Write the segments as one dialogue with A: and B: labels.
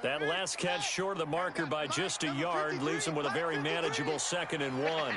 A: That last catch short of the marker by just a yard leaves him with a very manageable 2nd and 1.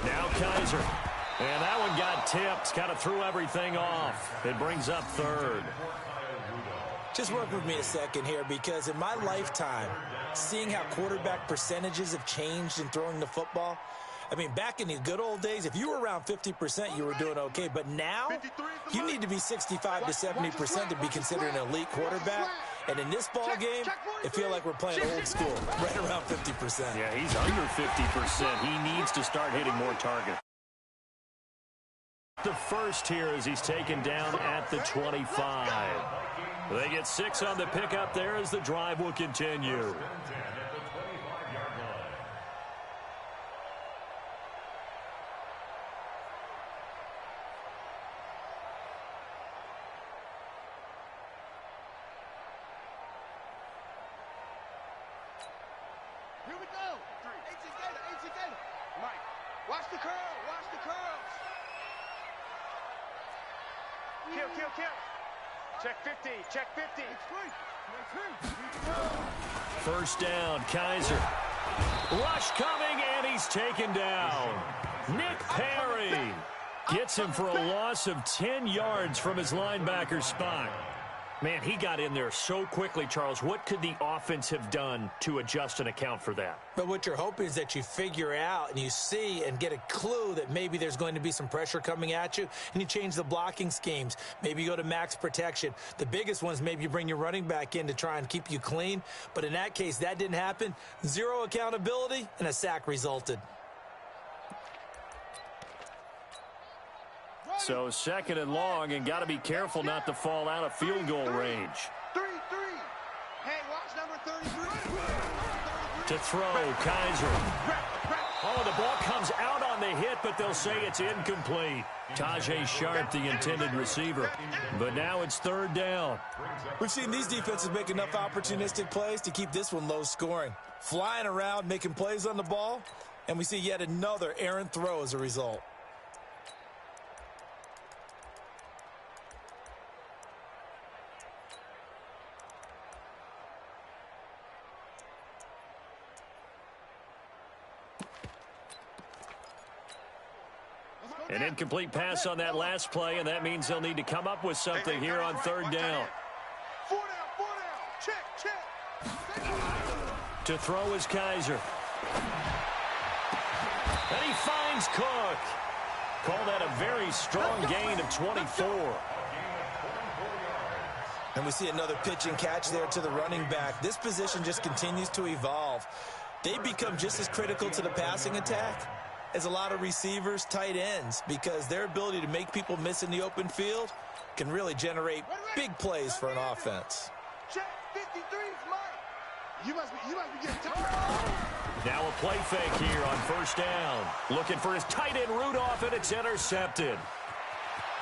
A: Now Kaiser. And that one got tipped. Kind of threw everything off. It brings up 3rd.
B: Just work with me a second here, because in my lifetime, seeing how quarterback percentages have changed in throwing the football, I mean, back in the good old days, if you were around 50%, you were doing okay. But now, you need to be 65 to 70% to be considered an elite quarterback. And in this ball game, it feels like we're playing old school, right around 50%.
A: Yeah, he's under 50%. He needs to start hitting more targets. The first here as he's taken down at the 25. They get 6 on the pickup there as the drive will continue.
C: Here we go. Gator. Mike, watch the curl. Kill. Check 50.
A: First down, Kaiser. Rush coming, and he's taken down. Nick Perry gets him for a loss of 10 yards from his linebacker spot. Man, he got in there so quickly, Charles. What could the offense have done to adjust and account for that?
B: But what you're hoping is that you figure out and you see and get a clue that maybe there's going to be some pressure coming at you, and you change the blocking schemes. Maybe you go to max protection. The biggest ones, maybe you bring your running back in to try and keep you clean. But in that case, that didn't happen. 0 accountability, and a sack resulted.
A: So 2nd and long, and got to be careful not to fall out of field goal range.
C: 3. Hey, watch number 33.
A: To throw, Kaiser. Oh, the ball comes out on the hit, but they'll say it's incomplete. Tajay Sharp, the intended receiver. But now it's 3rd down.
B: We've seen these defenses make enough opportunistic plays to keep this one low scoring. Flying around, making plays on the ball, and we see yet another errant throw as a result.
A: An incomplete pass on that last play, and that means they'll need to come up with something here on 3rd down.
C: 4 down. Check.
A: To throw is Kaiser. And he finds Cook. Call that a very strong gain of 24.
B: And we see another pitch and catch there to the running back. This position just continues to evolve. They become just as critical to the passing attack as a lot of receivers, tight ends, because their ability to make people miss in the open field can really generate big plays for an offense.
C: Check 53's Mike. You must be getting tired.
A: Now a play fake here on 1st down. Looking for his tight end Rudolph, and it's intercepted.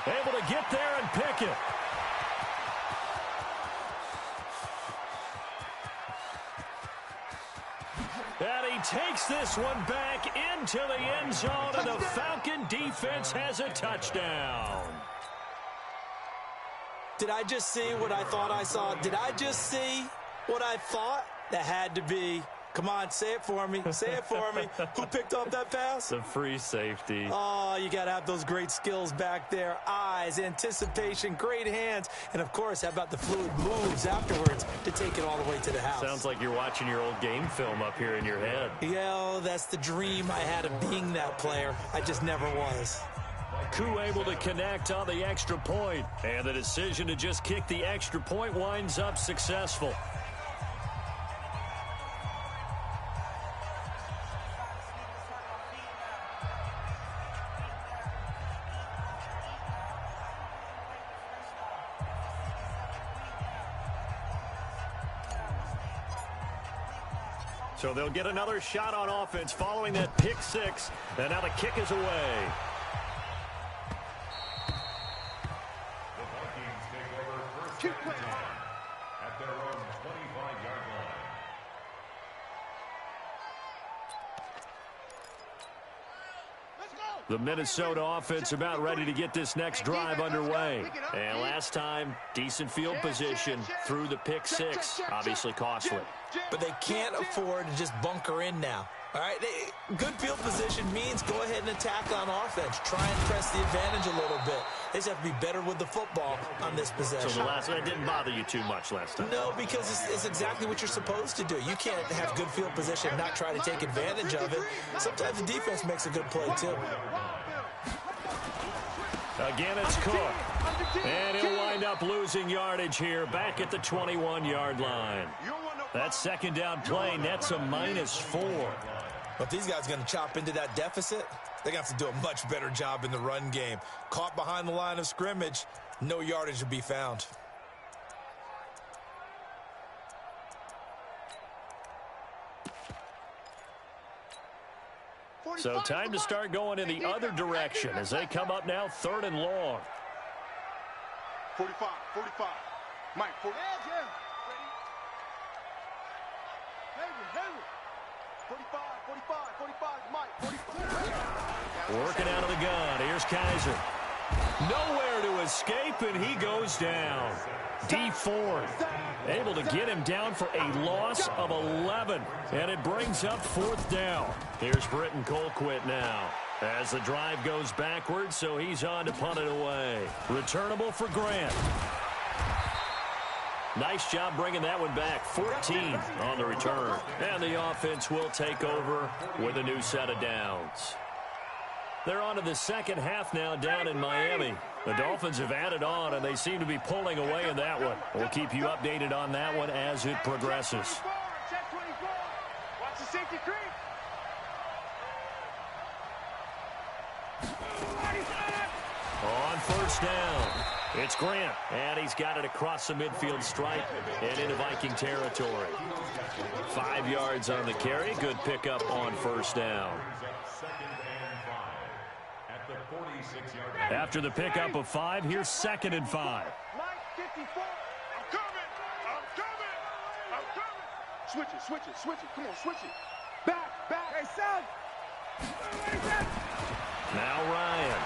A: Able to get there and pick it. And he takes this one back into the end zone, and the Falcon defense has a touchdown.
B: Did I just see what I thought I saw? Did I just see what I thought? That had to be. Come on, say it for me. Say it for me. Who picked up that pass?
A: The free safety.
B: Oh, you got to have those great skills back there. Eyes, anticipation, great hands. And, of course, how about the fluid moves afterwards to take it all the way to the house?
A: Sounds like you're watching your old game film up here in your head.
B: Yeah, oh, that's the dream I had of being that player. I just never was.
A: Koo able to connect on the extra point. And the decision to just kick the extra point winds up successful. So they'll get another shot on offense following that pick 6. And now the kick is away.
C: Keep playing.
D: At their own 25-yard line.
C: Let's go.
A: The Minnesota offense about ready to get this next drive underway. And last time, decent field position through the pick six. Obviously costly.
B: But they can't afford to just bunker in now. All right, good field position means go ahead and attack on offense. Try and press the advantage a little bit. They just have to be better with the football on this possession.
A: So the last one didn't bother you too much last time?
B: No, because it's exactly what you're supposed to do. You can't have good field position and not try to take advantage of it. Sometimes the defense makes a good play, too.
A: Again, it's Cook. And he'll wind up losing yardage here back at the 21-yard line. That second down play nets a -4.
B: But these guys are going to chop into that deficit. They're going to have to do a much better job in the run game. Caught behind the line of scrimmage, no yardage to be found.
A: So time to start going in the other direction as they come up now 3rd and long.
C: 45, 45. Mike, 40. Ready? 45, 45, 45. Mike, 45.
A: Working out of the gun. Here's Kaiser. Nowhere to escape, and he goes down. D Ford able to get him down for a loss of 11. And it brings up 4th down. Here's Britton Colquitt now. As the drive goes backwards, so he's on to punt it away. Returnable for Grant. Nice job bringing that one back. 14 on the return. And the offense will take over with a new set of downs. They're on to the second half now down in Miami. The Dolphins have added on, and they seem to be pulling away in that one. We'll keep you updated on that one as it progresses.
C: Check 24. Watch the safety creep.
A: On first down, it's Grant, and he's got it across the midfield stripe and into Viking territory. 5 yards on the carry. Good pickup on first down. After the pickup of 5, here's 2nd and 5.
C: Mike, 54. I'm coming. I'm coming. I'm coming. Switch it, switch it, switch it. Come on, switch it. Back, back. Hey, son.
A: Now Ryan.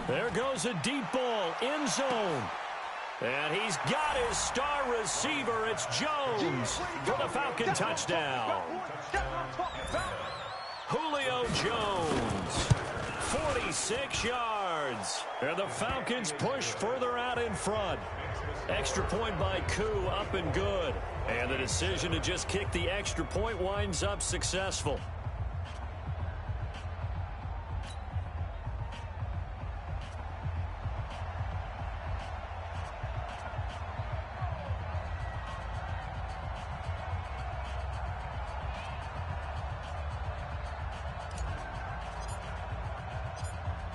A: There goes a deep ball, end zone. And he's got his star receiver. It's Jones for the Falcon touchdown. Julio Jones, 46 yards. And the Falcons push further out in front. Extra point by Koo, up and good. And the decision to just kick the extra point winds up successful.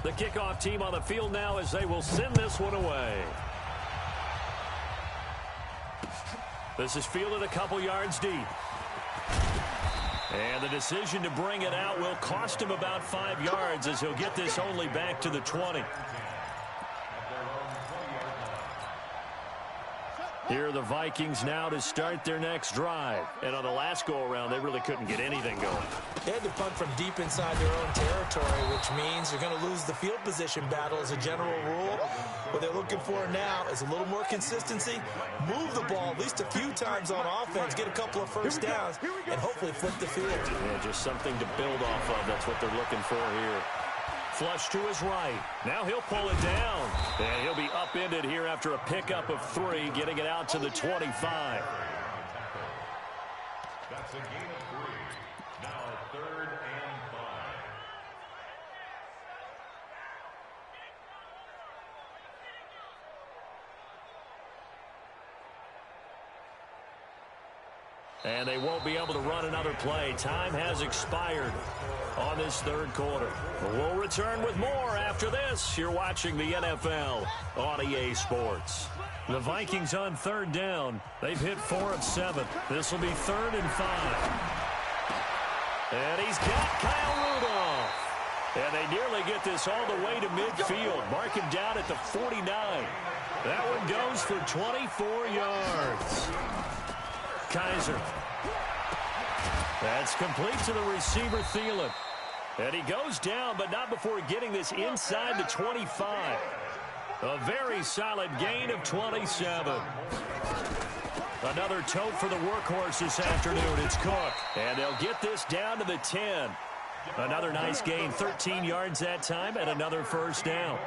A: The kickoff team on the field now as they will send this one away. This is fielded a couple yards deep. And the decision to bring it out will cost him about 5 yards as he'll get this only back to the 20. Here are the Vikings now to start their next drive. And on the last go-around, they really couldn't get anything going.
B: They had to punt from deep inside their own territory, which means they're going to lose the field position battle as a general rule. What they're looking for now is a little more consistency, move the ball at least a few times on offense, get a couple of first downs, and hopefully flip the field.
A: Yeah, just something to build off of. That's what they're looking for here. Flush to his right. Now he'll pull it down. And he'll be upended here after a pickup of 3, getting it out to the 25.
D: That's a gain of 3. Now 3rd and 5.
A: And they won't be able to run another play. Time has expired on this 3rd quarter. We'll return with more after this. You're watching the NFL on EA Sports. The Vikings on 3rd down. They've hit 4 of 7. This will be 3rd and 5. And he's got Kyle Rudolph. And they nearly get this all the way to midfield. Mark him down at the 49. That one goes for 24 yards. Kaiser. That's complete to the receiver, Thielen. And he goes down, but not before getting this inside the 25. A very solid gain of 27. Another tote for the workhorse this afternoon. It's Cook. And they'll get this down to the 10. Another nice gain, 13 yards that time, and another first down.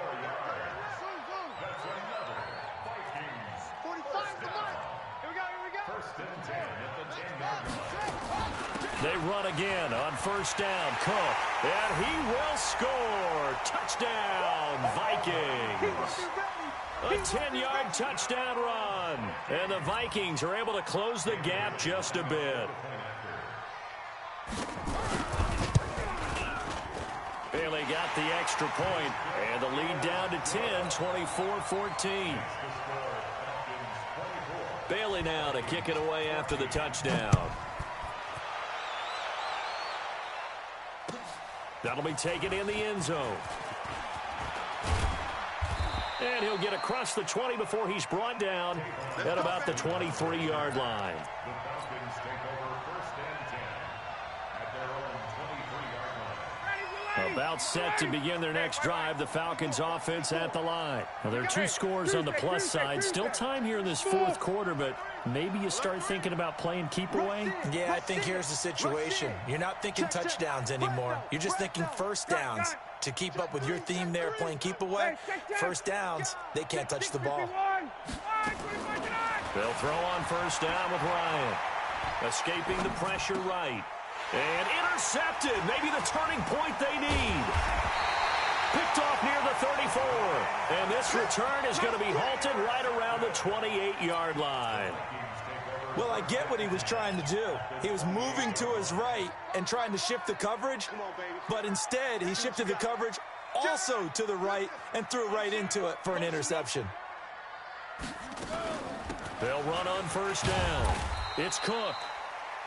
A: They run again on first down. Cook, and he will score. Touchdown, Vikings. A 10-yard touchdown run. And the Vikings are able to close the gap just a bit. Bailey got the extra point, and the lead down to 10, 24-14. Bailey now to kick it away after the touchdown. That'll be taken in the end zone. And he'll get across the 20 before he's brought down at about the 23-yard line. About set to begin their next drive, the Falcons offense at the line. Well, there are 2 scores on the plus side. Still time here in this fourth quarter, but maybe you start thinking about playing keep away?
B: Yeah, I think here's the situation. You're not thinking touchdowns anymore. You're just thinking first downs. To keep up with your theme there, playing keep away, first downs, they can't touch the ball.
A: They'll throw on first down with Ryan. Escaping the pressure right. And intercepted. Maybe the turning point they need. Picked off near the 34. And this return is going to be halted right around the 28-yard line.
B: Well, I get what he was trying to do. He was moving to his right and trying to shift the coverage. But instead, he shifted the coverage also to the right and threw right into it for an interception.
A: They'll run on first down. It's Cook.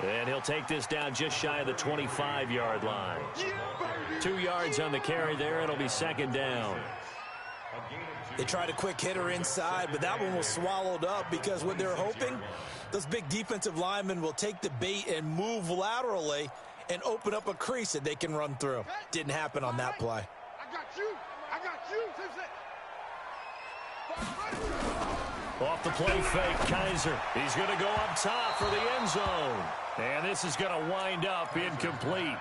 A: And he'll take this down just shy of the 25-yard line. 2 yards on the carry there. It'll be second down.
B: They tried a quick hitter inside, but that one was swallowed up because what they're hoping, those big defensive linemen will take the bait and move laterally and open up a crease that they can run through. Didn't happen on that play.
C: I got you. I got you.
A: Off the play fake, Kaiser. He's going to go up top for the end zone. And this is going to wind up incomplete.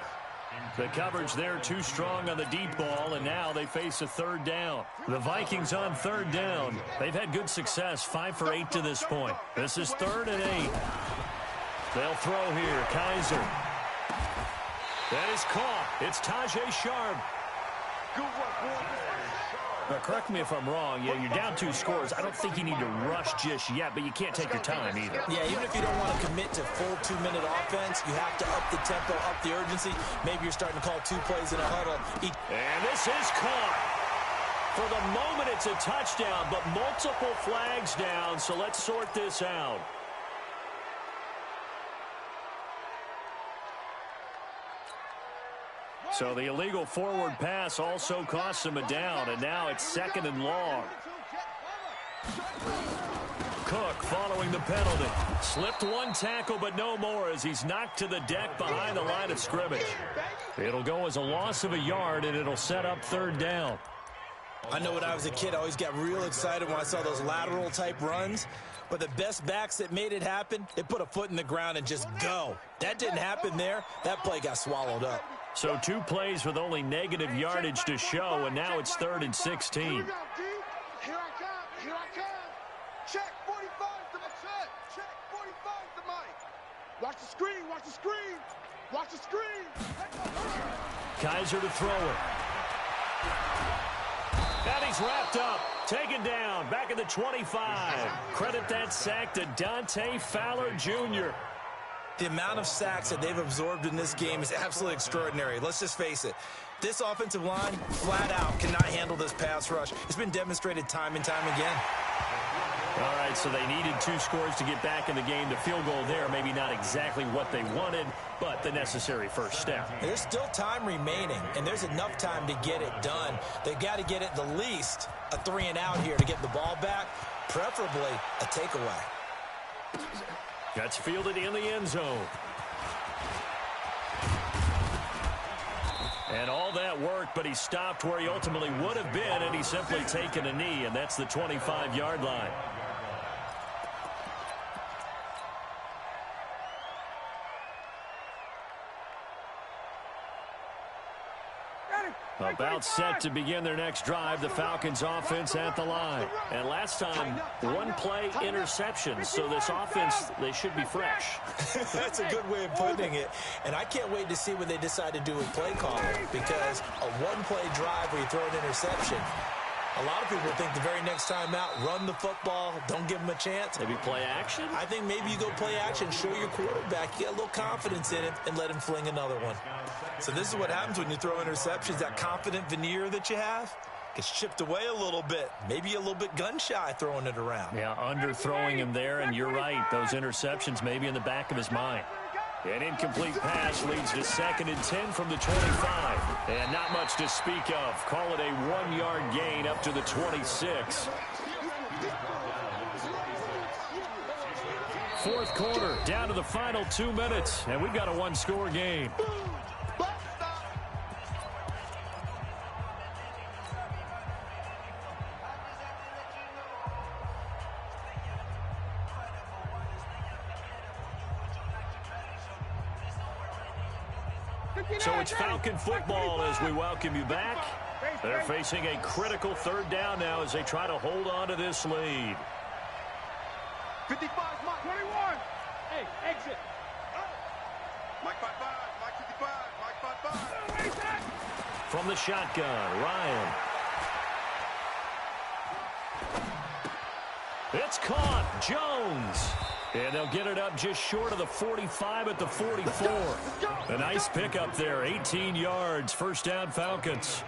A: The coverage there too strong on the deep ball, and now they face a third down. The Vikings on third down. They've had good success, 5 for 8 to this point. This is 3rd and 8. They'll throw here, Kaiser. That is caught. It's Tajay Sharp.
C: Good work, boy.
A: Now, correct me if I'm wrong. Yeah, you're down 2 scores. I don't think you need to rush just yet, but you can't take your time either.
B: Yeah, even if you don't want to commit to full 2-minute offense, you have to up the tempo, up the urgency. Maybe you're starting to call 2 plays in a huddle.
A: And this is caught. For the moment, it's a touchdown, but multiple flags down, so let's sort this out. So the illegal forward pass also costs him a down, and now it's 2nd and long. Cook following the penalty. Slipped 1 tackle, but no more as he's knocked to the deck behind the line of scrimmage. It'll go as a loss of a yard, and it'll set up 3rd down.
B: I know when I was a kid, I always got real excited when I saw those lateral-type runs. But the best backs that made it happen, they put a foot in the ground and just go. That didn't happen there. That play got swallowed up.
A: So 2 plays with only negative yardage to show, and now it's 3rd and 16.
C: Here I come. Here I come. Check 45 to my check. Check 45 to Mike. Watch the screen. Watch the screen. Watch the screen.
A: Kaiser to throw it. And he's wrapped up. Taken down. Back at the 25. Credit that sack to Dante Fowler Jr.
B: The amount of sacks that they've absorbed in this game is absolutely extraordinary. Let's just face it. This offensive line, flat out, cannot handle this pass rush. It's been demonstrated time and time again.
A: All right, so they needed 2 scores to get back in the game. The field goal there, maybe not exactly what they wanted, but the necessary first step.
B: There's still time remaining, and there's enough time to get it done. They've got to get it the least a 3-and-out here to get the ball back, preferably a takeaway.
A: Gets fielded in the end zone. And all that worked, but he stopped where he ultimately would have been, and he's simply taken a knee, and that's the 25-yard line. About set to begin their next drive, the Falcons offense at the line. And last time, 1-play interception. So this offense, they should be fresh.
B: That's a good way of putting it. And I can't wait to see what they decide to do with play calling, because a 1-play drive where you throw an interception, a lot of people think the very next time out, run the football, don't give them a chance.
A: Maybe play action?
B: I think maybe you go play action, show your quarterback, you get a little confidence in him, and let him fling another one. So this is what happens when you throw interceptions. That confident veneer that you have gets chipped away a little bit. Maybe a little bit gun-shy throwing it around.
A: Yeah, underthrowing him there, and you're right. Those interceptions may be in the back of his mind. An incomplete pass leads to 2nd and 10 from the 25. And not much to speak of. Call it a 1-yard gain up to the 26. Fourth quarter, down to the final 2 minutes, and we've got a 1-score game. So it's Falcon football as we welcome you back. They're facing a critical 3rd down now as they try to hold on to this lead.
C: 55, Mike 21. Hey, exit. Mike 55, Mike 55, Mike 55.
A: From the shotgun, Ryan. It's caught. Jones. And they'll get it up just short of the 45 at the 44. A nice pickup there, 18 yards, 1st down Falcons.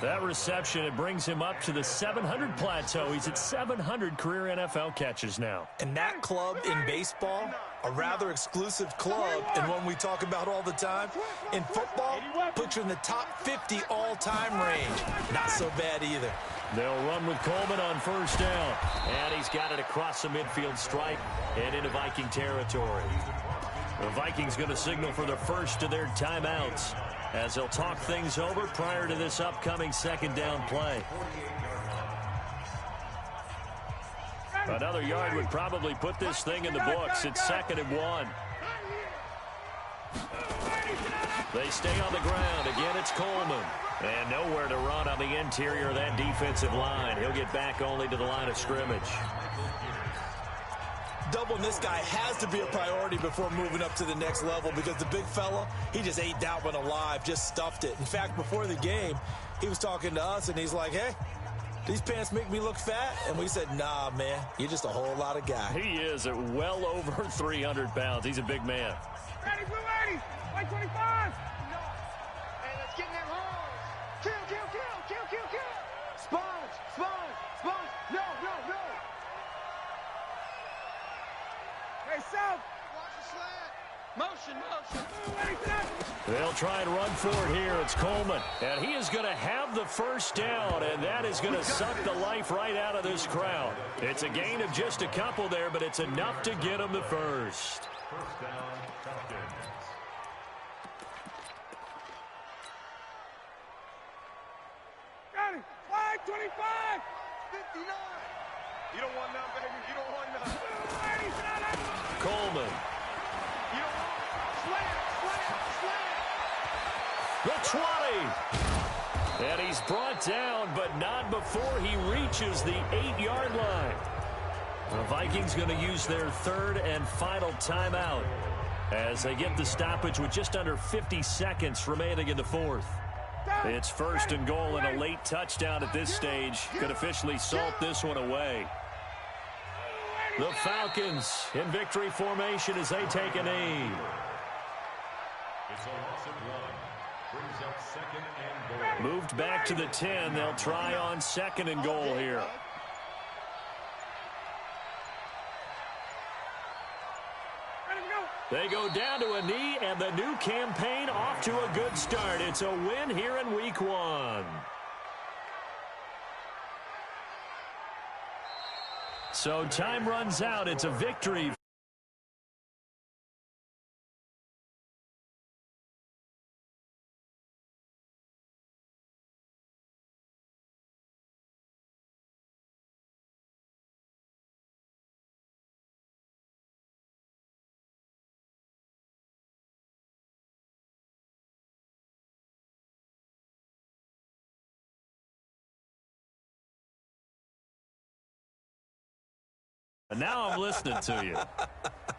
A: That reception, it brings him up to the 700 plateau. He's at 700 career NFL catches now.
B: And that club in baseball, a rather exclusive club, and one we talk about all the time. In football, puts you in the top 50 all-time range. Not so bad either.
A: They'll run with Coleman on 1st down. And he's got it across the midfield stripe and into Viking territory. The Vikings going to signal for the first of their timeouts as they'll talk things over prior to this upcoming 2nd down play. Another yard would probably put this thing in the books. It's 2nd and 1. They stay on the ground. Again, it's Coleman. And nowhere to run on the interior of that defensive line. He'll get back only to the line of scrimmage.
B: Doubling this guy has to be a priority before moving up to the next level, because the big fella, he just ate that one alive, just stuffed it. In fact, before the game, he was talking to us, and he's like, hey, these pants make me look fat? And we said, nah, man, you're just a whole lot of guy.
A: He is at well over 300 pounds. He's a big man.
C: Ready, blue 80, like 25. Hey, let's get in that hole. Kill, kill, kill, kill, kill, kill. Sponge, sponge, sponge. No, no, no. Hey, South. Watch the slant. Motion, motion.
A: They'll try and run for it here. It's Coleman. And he is going to have the 1st down, and that is going to suck the life right out of this crowd. It's a gain of just a couple there, but it's enough to get him the first.
D: 1st down, Falcons.
C: Got it. Flag 25. 59. You don't want none, baby. You don't want none.
A: Coleman.
C: You don't want slam, slam,
A: The
C: slam.
A: 20. And he's brought down, but not before he reaches the 8-yard line. The Vikings going to use their 3rd and final timeout as they get the stoppage with just under 50 seconds remaining in the 4th. It's 1st and goal, and a late touchdown at this stage could officially salt this one away. The Falcons in victory formation as they take a knee.
D: It's a loss of 1. Brings up 2nd and goal.
A: Moved back to the 10. They'll try on 2nd and goal here. They go down to a knee, and the new campaign off to a good start. It's a win here in Week 1. So time runs out. It's a victory. And now I'm listening to you.